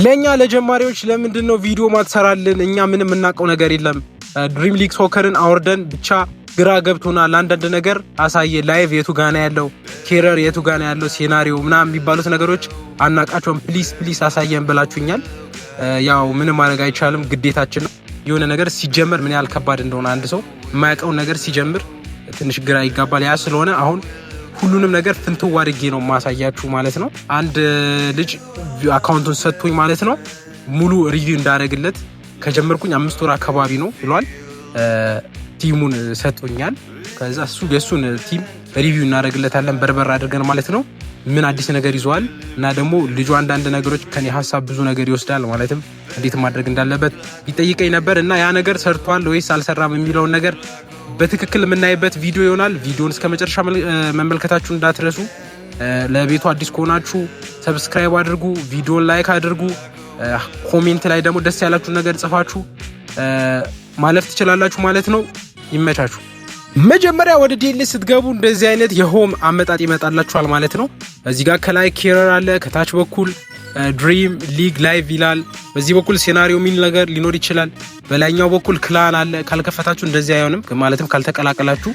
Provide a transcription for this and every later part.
ለኛ ለጀማሪዎች ለምንድነው ቪዲዮ ማትሰራልን? እኛ ምንም እናቀው ነገር የለም። ድሪም ሊግ ሶከርን አወርደን ብቻ ግራ ገብቶናል። አንዳንድ ነገር አሳየ። ላይቭ የቱ ጋና ያለው ኬረር የቱ ጋና ያለው ሴናሪዮ ምናምን የሚባሉት ነገሮች አናቃቸውም። ፕሊስ አሳየን ብላችሁኛል። ያው ምንም ማድረግ አይቻልም፣ ግዴታችን ነው። የሆነ ነገር ሲጀመር ምን ያህል ከባድ እንደሆነ አንድ ሰው የማያውቀው ነገር ሲጀምር ትንሽ ግራ ይጋባል። ያ ስለሆነ አሁን ሁሉንም ነገር ፍንትው አድርጌ ነው ማሳያችሁ ማለት ነው። አንድ ልጅ አካውንቱን ሰጥቶኝ ማለት ነው ሙሉ ሪቪው እንዳደረግለት ከጀመርኩኝ 5 ወር አካባቢ ነው ብሏል። ቲሙን ሰጥቶኛል። ከዛ የሱን ቲም ሪቪው እናደርግለታለን በርበር አድርገን ማለት ነው። ምን አዲስ ነገር ይዟል እና ደግሞ ልጁ አንዳንድ ነገሮች ከኔ ሀሳብ ብዙ ነገር ይወስዳል። ማለትም እንዴት ማድረግ እንዳለበት ይጠይቀኝ ነበር እና ያ ነገር ሰርቷል ወይስ አልሰራም የሚለውን ነገር በትክክል የምናይበት ቪዲዮ ይሆናል። ቪዲዮውን እስከ መጨረሻ መመልከታችሁ እንዳትረሱ። ለቤቱ አዲስ ከሆናችሁ ሰብስክራይብ አድርጉ፣ ቪዲዮን ላይክ አድርጉ። ኮሜንት ላይ ደግሞ ደስ ያላችሁ ነገር ጽፋችሁ ማለፍ ትችላላችሁ ማለት ነው። ይመቻችሁ። መጀመሪያ ወደ ዲኤልኤስ ስትገቡ እንደዚህ አይነት የሆም አመጣጥ ይመጣላችኋል ማለት ነው። እዚህ ጋር ከላይ ኬረር አለ፣ ከታች በኩል ድሪም ሊግ ላይቭ ይላል። በዚህ በኩል ሴናሪዮ የሚል ነገር ሊኖር ይችላል። በላይኛው በኩል ክላን አለ። ካልከፈታችሁ እንደዚህ አይሆንም፣ ማለትም ካልተቀላቀላችሁ።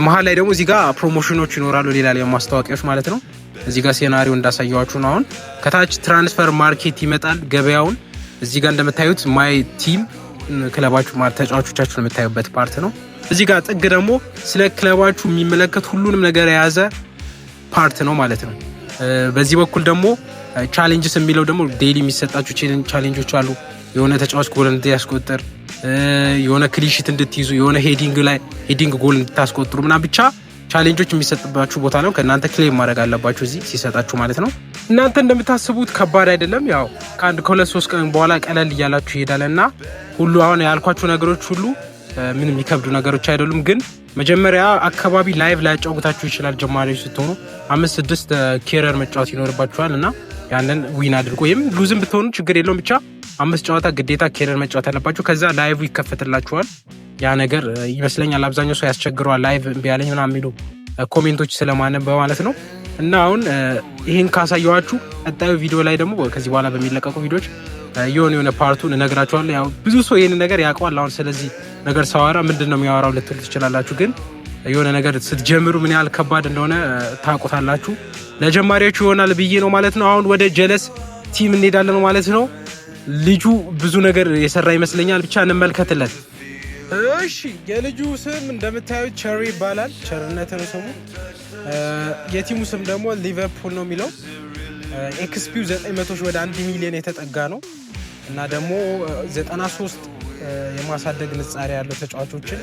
መሀል ላይ ደግሞ እዚህ ጋር ፕሮሞሽኖች ይኖራሉ፣ ሌላ ላይ ማስታወቂያዎች ማለት ነው። እዚህ ጋር ሴናሪዮ እንዳሳየዋችሁ ነው። አሁን ከታች ትራንስፈር ማርኬት ይመጣል፣ ገበያውን። እዚህ ጋር እንደምታዩት ማይ ቲም ክለባችሁ ማለት ተጫዋቾቻችሁን የምታዩበት ፓርት ነው። እዚህ ጋር ጥግ ደግሞ ስለ ክለባችሁ የሚመለከት ሁሉንም ነገር የያዘ ፓርት ነው ማለት ነው። በዚህ በኩል ደግሞ ቻሌንጅስ የሚለው ደግሞ ዴይሊ የሚሰጣችሁ ቻሌንጆች አሉ። የሆነ ተጫዋች ጎል እንድያስቆጥር፣ የሆነ ክሊንሺት እንድትይዙ፣ የሆነ ሄዲንግ ጎል እንድታስቆጥሩ ምናምን ብቻ ቻሌንጆች የሚሰጥባችሁ ቦታ ነው። ከእናንተ ክሌም ማድረግ አለባችሁ እዚህ ሲሰጣችሁ ማለት ነው። እናንተ እንደምታስቡት ከባድ አይደለም። ያው ከ2-3 ቀን በኋላ ቀለል እያላችሁ ይሄዳል እና ሁሉ አሁን ያልኳችሁ ነገሮች ሁሉ ምንም የሚከብዱ ነገሮች አይደሉም። ግን መጀመሪያ አካባቢ ላይቭ ላይ ያጫውታችሁ ይችላል። ጀማሪዎች ስትሆኑ 5-6 ኬረር መጫወት ይኖርባችኋል እና ያንን ዊን አድርጎ ወይም ሉዝም ብትሆኑ ችግር የለውም። ብቻ 5 ጨዋታ ግዴታ ኬረር መጫወት አለባችሁ። ከዛ ላይቭ ይከፈትላችኋል። ያ ነገር ይመስለኛል አብዛኛው ሰው ያስቸግረዋል። ላይቭ እምቢ አለኝ ምናምን የሚሉ ኮሜንቶች ስለማነብ በማለት ነው። እና አሁን ይሄን ካሳየኋችሁ ቀጣዩ ቪዲዮ ላይ ደግሞ ከዚህ በኋላ በሚለቀቁ ቪዲዮዎች የሆነ ፓርቱን እነግራችኋለሁ። ያው ብዙ ሰው ይሄን ነገር ያውቀዋል። አሁን ስለዚህ ነገር ሳወራ ምንድነው የሚያወራው ልትሉ ትችላላችሁ። ግን የሆነ ነገር ስትጀምሩ ምን ያህል ከባድ እንደሆነ ታውቁታላችሁ። ለጀማሪዎቹ ይሆናል ብዬ ነው ማለት ነው። አሁን ወደ ጀለስ ቲም እንሄዳለን ማለት ነው። ልጁ ብዙ ነገር የሰራ ይመስለኛል። ብቻ እንመልከትለት። እሺ፣ የልጁ ስም እንደምታዩት ቸሪ ይባላል። ቸርነት ነው ስሙ። የቲሙ ስም ደግሞ ሊቨርፑል ነው የሚለው። ኤክስፒው 900 ወደ 1 ሚሊዮን የተጠጋ ነው እና ደግሞ 93 የማሳደግ ንጻሪ ያለው ተጫዋቾችን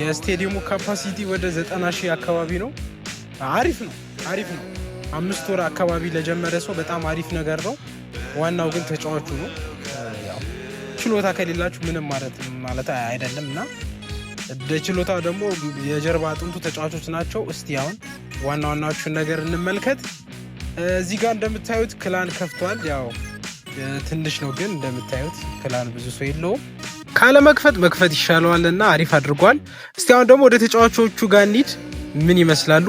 የስቴዲየሙ ካፓሲቲ ወደ 90,000 አካባቢ ነው። አሪፍ ነው። 5 ወር አካባቢ ለጀመረ ሰው በጣም አሪፍ ነገር ነው። ዋናው ግን ተጫዋቹ ነው። ያው ችሎታ ከሌላችሁ ምንም ማለት አይደለም እና ችሎታ ደግሞ የጀርባ አጥንቱ ተጫዋቾች ናቸው። እስቲ አሁን ዋናዎቹን ነገር እንመልከት። እዚህ ጋር እንደምታዩት ክላን ከፍቷል። ያው ትንሽ ነው ግን እንደምታዩት ክላን ብዙ ሰው የለውም። ካለ መክፈት ይሻለዋልና አሪፍ አድርጓል። እስቲ አሁን ደግሞ ወደ ተጫዋቾቹ ጋር እንሂድ። ምን ይመስላሉ?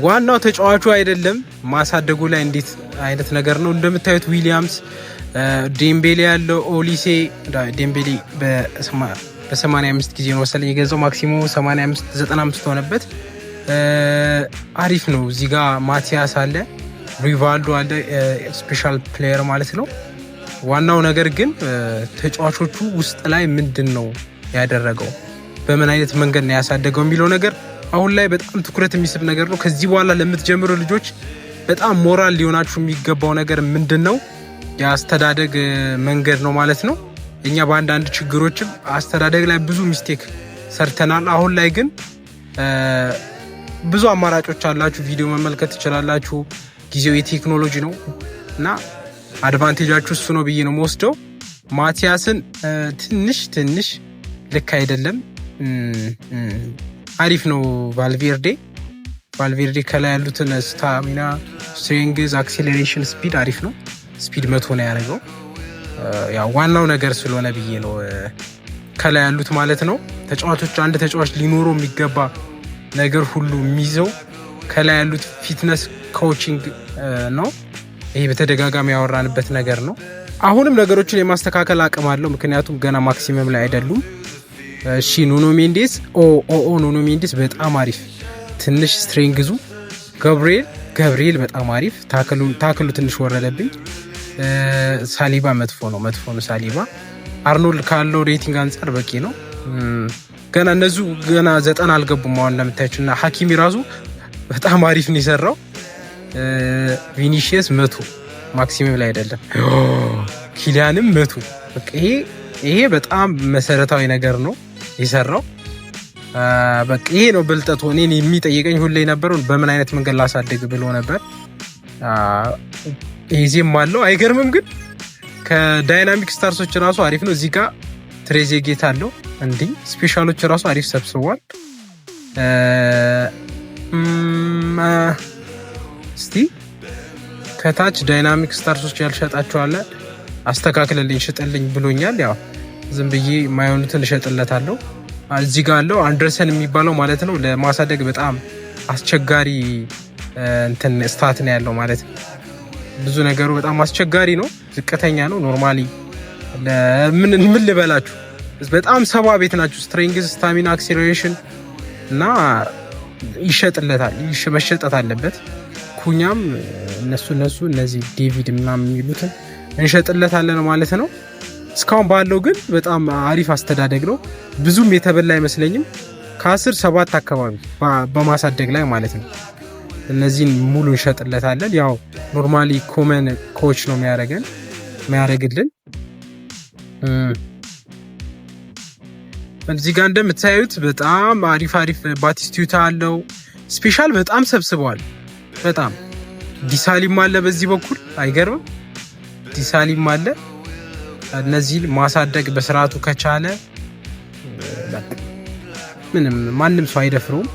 ዋናው ተጫዋቹ አይደለም ማሳደጉ ላይ እንዴት አይነት ነገር ነው። እንደምታዩት ዊሊያምስ፣ ዴምቤሌ ያለው ኦሊሴ። ዴምቤሌ በ85 ጊዜ ነው መሰለኝ የገዛው። ማክሲሞ 95 ሆነበት። አሪፍ ነው። እዚህ ጋር ማቲያስ አለ፣ ሪቫልዶ አለ፣ ስፔሻል ፕሌየር ማለት ነው። ዋናው ነገር ግን ተጫዋቾቹ ውስጥ ላይ ምንድን ነው ያደረገው፣ በምን አይነት መንገድ ነው ያሳደገው የሚለው ነገር አሁን ላይ በጣም ትኩረት የሚስብ ነገር ነው። ከዚህ በኋላ ለምትጀምሩ ልጆች በጣም ሞራል ሊሆናችሁ የሚገባው ነገር ምንድን ነው የአስተዳደግ መንገድ ነው ማለት ነው። እኛ በአንዳንድ ችግሮችም አስተዳደግ ላይ ብዙ ሚስቴክ ሰርተናል። አሁን ላይ ግን ብዙ አማራጮች አላችሁ። ቪዲዮ መመልከት ትችላላችሁ። ጊዜው የቴክኖሎጂ ነው እና አድቫንቴጃችሁ እሱ ነው ብዬ ነው የምወስደው። ማቲያስን ትንሽ ልክ አይደለም። አሪፍ ነው። ቫልቬርዴ ከላይ ያሉትን ስታሚና፣ ስትሬንግዝ፣ አክሴሌሬሽን፣ ስፒድ አሪፍ ነው። ስፒድ 100 ነው ያደረገው። ያው ዋናው ነገር ስለሆነ ብዬ ነው ከላይ ያሉት ማለት ነው። ተጫዋቾች አንድ ተጫዋች ሊኖረው የሚገባ ነገር ሁሉ የሚይዘው ከላይ ያሉት ፊትነስ ኮቺንግ ነው። ይሄ በተደጋጋሚ ያወራንበት ነገር ነው። አሁንም ነገሮችን የማስተካከል አቅም አለው፣ ምክንያቱም ገና ማክሲመም ላይ አይደሉም። እሺ ኑኖ ሜንዴስ ኑኖ ሜንዴስ በጣም አሪፍ፣ ትንሽ ስትሬንግዙ። ገብርኤል በጣም አሪፍ፣ ታክሉ ትንሽ ወረደብኝ። ሳሊባ መጥፎ ነው ሳሊባ። አርኖልድ ካለው ሬቲንግ አንጻር በቂ ነው። ገና እነዚሁ ገና 90 አልገቡም አሁን እንደምታያችሁ። እና ሀኪሚ ራሱ በጣም አሪፍ ነው የሰራው። ቪኒሺየስ 100 ማክሲመም ላይ አይደለም። ኪሊያንም 100። በቃ ይሄ በጣም መሰረታዊ ነገር ነው የሰራው። በቃ ይሄ ነው ብልጠቱ። እኔን የሚጠይቀኝ ሁሌ ነበረው በምን አይነት መንገድ ላሳድግ ብሎ ነበር። ይሄም አለው አይገርምም? ግን ከዳይናሚክ ስታርሶች ራሱ አሪፍ ነው። እዚህ ጋር ትሬዜጌት አለው እንዲህ ስፔሻሎች ራሱ አሪፍ ሰብስቧል። እስቲ ከታች ዳይናሚክ ስታርሶች ያልሸጣቸዋለ አስተካክለልኝ ሽጥልኝ ብሎኛል። ያው ዝም ብዬ ማይሆኑትን እሸጥለታለሁ። እዚህ ጋር አለው አንደርሰን የሚባለው ማለት ነው። ለማሳደግ በጣም አስቸጋሪ እንትን ስታት ነው ያለው ማለት ነው። ብዙ ነገሩ በጣም አስቸጋሪ ነው። ዝቅተኛ ነው። ኖርማሊ ምን ልበላችሁ በጣም 70 ቤት ናችሁ። ስትሬንግዝ፣ ስታሚና፣ አክሴለሬሽን እና ይሸጥለታል። መሸጠት አለበት። ኩኛም እነዚህ ዴቪድ ምናምን የሚሉትን እንሸጥለታለን ማለት ነው። እስካሁን ባለው ግን በጣም አሪፍ አስተዳደግ ነው። ብዙም የተበላ አይመስለኝም። ከ10 7 አካባቢ በማሳደግ ላይ ማለት ነው። እነዚህን ሙሉ እንሸጥለታለን። ያው ኖርማሊ ኮመን ኮች ነው የሚያደርግልን። እዚህ ጋር እንደምታዩት በጣም አሪፍ ባቲስቱታ አለው። ስፔሻል በጣም ሰብስበዋል። በጣም ዲሳሊም አለ በዚህ በኩል አይገርምም? ዲሳሊም አለ። እነዚህን ማሳደግ በስርዓቱ ከቻለ ምንም ማንም ሰው አይደፍረውም።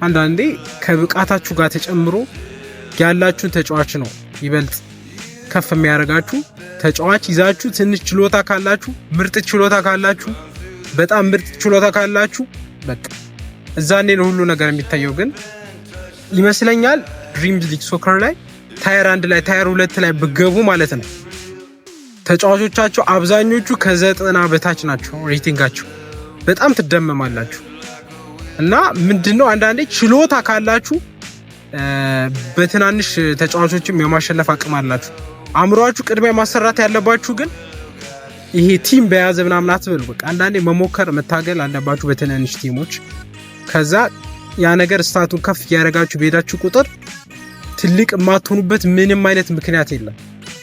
አንዳንዴ ከብቃታችሁ ጋር ተጨምሮ ያላችሁን ተጫዋች ነው ይበልጥ ከፍ የሚያደርጋችሁ። ተጫዋች ይዛችሁ ትንሽ ችሎታ ካላችሁ፣ ምርጥ ችሎታ ካላችሁ፣ በጣም ምርጥ ችሎታ ካላችሁ በቃ እዛኔ ነው ሁሉ ነገር የሚታየው። ግን ይመስለኛል ድሪም ሊግ ሶከር ላይ ታየር 1 ላይ ታየር 2 ላይ ብገቡ ማለት ነው ተጫዋቾቻቸው አብዛኞቹ ከ90 በታች ናቸው ሬቲንጋቸው። በጣም ትደመማላችሁ። እና ምንድነው አንዳንዴ ችሎታ ካላችሁ በትናንሽ ተጫዋቾችም የማሸነፍ አቅም አላችሁ። አእምሯችሁ ቅድሚያ ማሰራት ያለባችሁ ግን ይሄ ቲም በያዘ ምናምን አትበሉ። በቃ አንዳንዴ መሞከር መታገል አለባችሁ በትናንሽ ቲሞች። ከዛ ያ ነገር ስታቱን ከፍ ያደርጋችሁ በሄዳችሁ ቁጥር ትልቅ የማትሆኑበት ምንም አይነት ምክንያት የለም።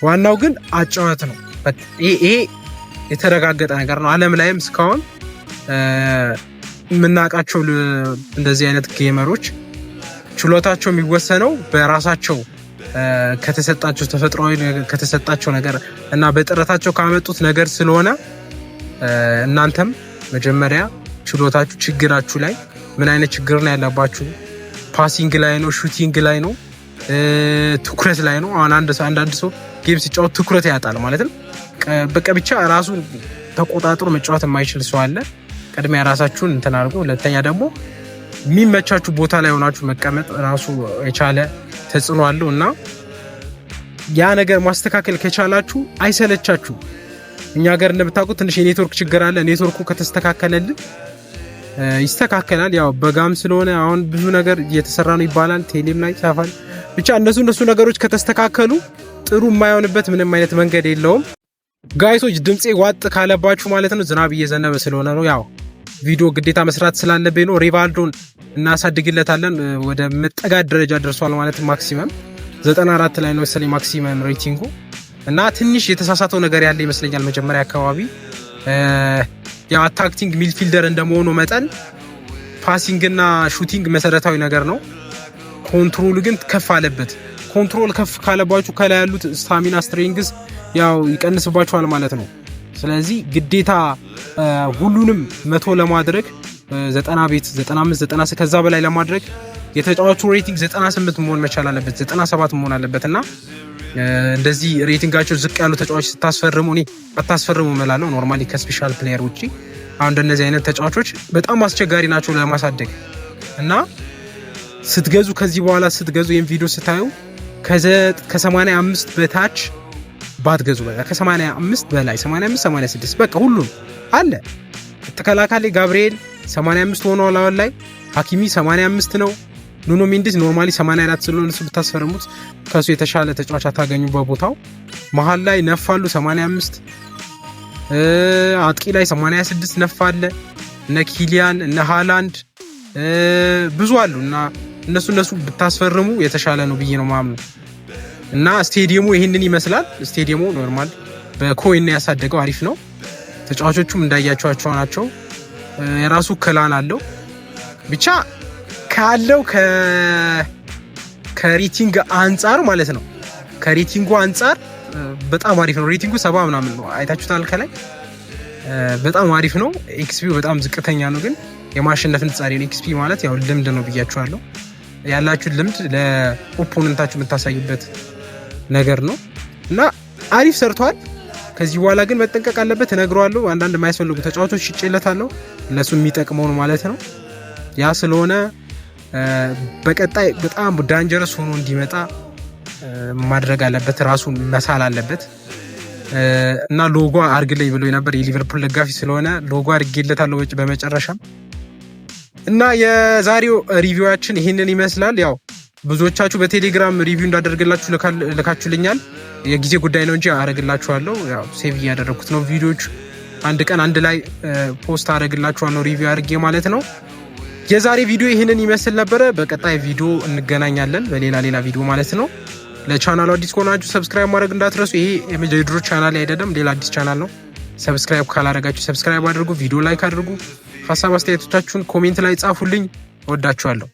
ዋናው ግን አጫወት ነው። ይሄ የተረጋገጠ ነገር ነው። ዓለም ላይም እስካሁን የምናውቃቸው እንደዚህ አይነት ጌመሮች ችሎታቸው የሚወሰነው በራሳቸው ከተሰጣቸው ተፈጥሯዊ ከተሰጣቸው ነገር እና በጥረታቸው ካመጡት ነገር ስለሆነ እናንተም መጀመሪያ ችሎታችሁ ችግራችሁ ላይ ምን አይነት ችግር ነው ያለባችሁ? ፓሲንግ ላይ ነው? ሹቲንግ ላይ ነው? ትኩረት ላይ ነው? አሁን አንዳንድ ሰው ጌም ሲጫወት ትኩረት ያጣል ማለት ነው። በቃ ብቻ ራሱን ተቆጣጥሮ መጫወት የማይችል ሰው አለ። ቅድሚያ ራሳችሁን እንትን አድርጎ፣ ሁለተኛ ደግሞ የሚመቻችሁ ቦታ ላይ ሆናችሁ መቀመጥ ራሱ የቻለ ተጽዕኖ አለው እና ያ ነገር ማስተካከል ከቻላችሁ አይሰለቻችሁ። እኛ ሀገር እንደምታውቁት ትንሽ የኔትወርክ ችግር አለ። ኔትወርኩ ከተስተካከለልን ይስተካከላል። ያው በጋም ስለሆነ አሁን ብዙ ነገር እየተሰራ ነው ይባላል። ቴሌም ላይ ይጻፋል። ብቻ እነሱ ነገሮች ከተስተካከሉ ጥሩ የማይሆንበት ምንም አይነት መንገድ የለውም። ጋይሶች ድምጼ ዋጥ ካለባችሁ ማለት ነው ዝናብ እየዘነበ ስለሆነ ነው። ያው ቪዲዮ ግዴታ መስራት ስላለብኝ ነው። ሪቫልዶን እናሳድግለታለን። ወደ መጠጋት ደረጃ ደርሷል ማለት ማክሲመም 94 ላይ ነው መሰለኝ ማክሲመም ሬቲንጉ እና ትንሽ የተሳሳተው ነገር ያለ ይመስለኛል መጀመሪያ አካባቢ። ያው አታክቲንግ ሚድፊልደር እንደመሆኑ መጠን ፓሲንግ እና ሹቲንግ መሰረታዊ ነገር ነው። ኮንትሮል ግን ከፍ አለበት። ኮንትሮል ከፍ ካለባችሁ ከላይ ያሉት ስታሚና ስትሬንግዝ ያው ይቀንስባችኋል ማለት ነው። ስለዚህ ግዴታ ሁሉንም 100 ለማድረግ 90 ቤት 95 90 ከዛ በላይ ለማድረግ የተጫዋቹ ሬቲንግ 98 መሆን መቻል አለበት፣ 97 መሆን አለበት እና እንደዚህ ሬቲንጋቸው ዝቅ ያሉ ተጫዋቾች ስታስፈርሙ እኔ አታስፈርሙ እላለሁ። ኖርማሊ ከስፔሻል ፕሌየር ውጪ አሁን እንደነዚህ አይነት ተጫዋቾች በጣም አስቸጋሪ ናቸው ለማሳደግ እና ስትገዙ ከዚህ በኋላ ስትገዙ ይሄን ቪዲዮ ስታዩ ከ85 በታች ባትገዙ በቃ ከ85 በላይ 85 86 በቃ ሁሉም አለ። ተከላካይ ጋብሪኤል 85 ሆኗል አሁን ላይ። ሀኪሚ 85 ነው። ኑኖ ሜንዲስ ኖርማሊ 84 ስለሆነ እሱ ብታስፈርሙት ከሱ የተሻለ ተጫዋች አታገኙ በቦታው። መሀል ላይ ነፋሉ 85፣ አጥቂ ላይ 86 ነፋለ። እነ ኪሊያን እነ ሃላንድ ብዙ አሉ እና እነሱ ብታስፈርሙ የተሻለ ነው ብዬ ነው ማምነው። እና ስቴዲየሙ ይሄንን ይመስላል። ስቴዲየሙ ኖርማል በኮይን ያሳደገው አሪፍ ነው። ተጫዋቾቹም እንዳያቸዋቸው ናቸው። የራሱ ክላን አለው። ብቻ ካለው ከሬቲንግ አንጻር ማለት ነው ከሬቲንጉ አንጻር በጣም አሪፍ ነው። ሬቲንጉ 70 ምናምን ነው አይታችሁታል ከላይ በጣም አሪፍ ነው። ኤክስፒው በጣም ዝቅተኛ ነው፣ ግን የማሸነፍ ንጻሬ ነው። ኤክስፒ ማለት ያው ልምድ ነው ብያችኋለሁ። ያላችሁን ልምድ ለኦፖነንታችሁ የምታሳዩበት ነገር ነው እና አሪፍ ሰርቷል። ከዚህ በኋላ ግን መጠንቀቅ አለበት እነግረዋለሁ። አንዳንድ የማያስፈልጉ ተጫዋቾች ሽጬለታለሁ፣ እነሱ የሚጠቅመው ነው ማለት ነው። ያ ስለሆነ በቀጣይ በጣም ዳንጀረስ ሆኖ እንዲመጣ ማድረግ አለበት፣ ራሱን መሳል አለበት እና ሎጎ አርግልኝ ብሎ ነበር። የሊቨርፑል ደጋፊ ስለሆነ ሎጎ አርግለታለሁ በመጨረሻም። እና የዛሬው ሪቪዋችን ይህንን ይመስላል። ያው ብዙዎቻችሁ በቴሌግራም ሪቪው እንዳደርግላችሁ ልካችሁልኛል። የጊዜ ጉዳይ ነው እንጂ አረግላችኋለሁ። ያው ሴቭ እያደረኩት ነው ቪዲዮዎች። አንድ ቀን አንድ ላይ ፖስት አረግላችኋለሁ ሪቪው አድርጌ ማለት ነው። የዛሬ ቪዲዮ ይህንን ይመስል ነበረ። በቀጣይ ቪዲዮ እንገናኛለን፣ በሌላ ቪዲዮ ማለት ነው። ለቻናሉ አዲስ ከሆናችሁ ሰብስክራይብ ማድረግ እንዳትረሱ። ይሄ የድሮ ቻናል አይደለም፣ ሌላ አዲስ ቻናል ነው። ሰብስክራይብ ካላረጋችሁ ሰብስክራይብ አድርጉ፣ ቪዲዮ ላይክ አድርጉ። ሀሳብ አስተያየቶቻችሁን ኮሜንት ላይ ጻፉልኝ። ወዳችኋለሁ።